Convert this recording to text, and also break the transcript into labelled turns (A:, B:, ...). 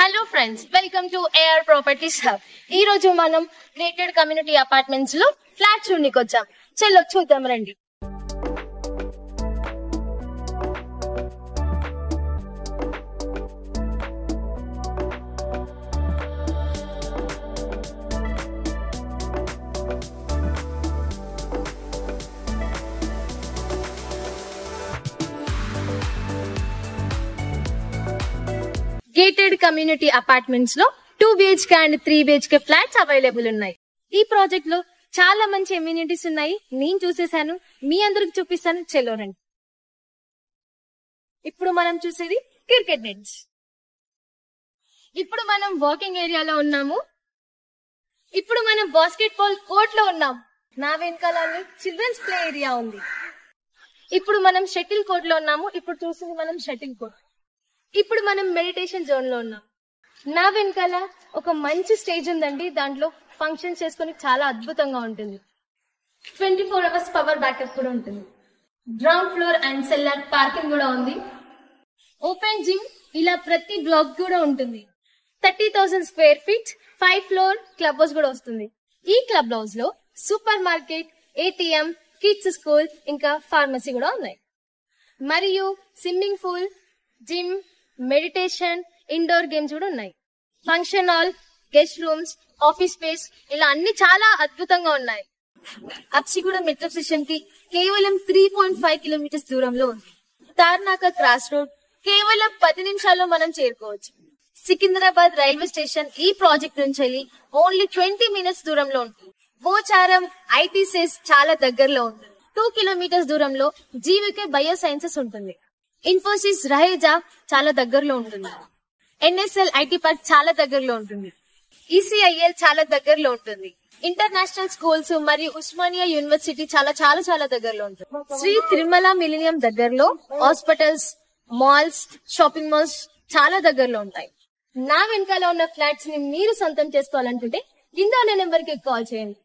A: Hello friends, welcome to A R properties hub. ఈ రోజు మనం గేటెడ్ కమ్యూనిటీ అపార్ట్మెంట్స్ లో ఫ్లాట్ చూడడానికి వచ్చాం. చలో చూద్దాం రండి. గేటెడ్ కమ్యూనిటీ అపార్ట్మెంట్స్ లో 2 BHK and 3 BHK flats available ఉన్నాయి. ఈ ప్రాజెక్ట్ లో చాలా మంచి ఎమ్యూనిటీస్ ఉన్నాయి. నేను చూసేసాను, మీ అందరికి చూపిస్తాను. చలో రండి. ఇప్పుడు మనం చూసేది క్రికెట్ నెట్స్. ఇప్పుడు మనం వాకింగ్ ఏరియాలో ఉన్నాము. ఇప్పుడు మనం బాస్కెట్ బాల్ కోర్ట్ లో ఉన్నాం. నా వెనకాల చిల్డ్రన్స్ ప్లే ఏరియా ఉంది. ఇప్పుడు మనం షటిల్ కోర్ట్ లో ఉన్నాము. ఇప్పుడు చూసింది మనం షటిల్ కోర్ట్. ఇప్పుడు మనం మెడిటేషన్ జోన్ లో ఉన్నాం. నా వెనకాల ఒక మంచి స్టేజ్ ఉందండి. దాంట్లో ఫంక్షన్ చేసుకుని చాలా అద్భుతంగా ఉంటుంది. 24 hours పవర్ బ్యాకప్ కూడా ఉంటుంది. Ground floor and seller parking కూడా ఉంది. ఓపెన్ జిమ్ ఇలా ప్రతి బ్లాక్ కూడా ఉంటుంది. 30,000 square feet 5 floor club house కూడా వస్తుంది. ఈ క్లబ్ హౌస్ లో supermarket, ATM, kids school ఇంకా ఫార్మసీ కూడా ఉన్నాయి. మరియు swimming pool, gym, meditation, indoor games కూడా ఉన్నాయి. Function hall, guest rooms, office space ఇలా అన్ని చాలా అద్భుతంగా ఉన్నాయి. అప్సిగూడ మెట్రో స్టేషన్ కి కేవలం 3.5 కిలోమీటర్స్ దూరంలో ఉంది. తార్నాక క్రాస్ రోడ్ కేవలం 10 నిమిషాల్లో మనం చేరుకోవచ్చు. సికింద్రాబాద్ రైల్వే స్టేషన్ ఈ ప్రాజెక్ట్ నుంచి వెళ్ళి ఓన్లీ 20 మినిట్స్ దూరంలో ఉంటుంది. పోచారం ITCS చాలా దగ్గరలో ఉంటుంది. 2 కిలోమీటర్స్ దూరంలో GVK బయో సైన్సెస్ ఉంటుంది. ఇన్ఫోసిస్ రహేజా చాలా దగ్గరలో ఉంటుంది. NSL IT పార్క్ చాలా దగ్గరలో ఉంటుంది. ECIL చాలా దగ్గరలో ఉంటుంది. ఇంటర్నేషనల్ స్కూల్స్ మరియు ఉస్మానియా యూనివర్సిటీ చాలా చాలా చాలా దగ్గరలో ఉంటుంది. శ్రీ తిరుమల మిలీనియం దగ్గరలో హాస్పిటల్స్, మాల్స్, షాపింగ్ మాల్స్ చాలా దగ్గరలో ఉంటాయి. నా వెనకాల ఉన్న ఫ్లాట్స్ ని మీరు సొంతం చేసుకోవాలనుకుంటే కింద ఉన్న నెంబర్ కి కాల్ చేయండి.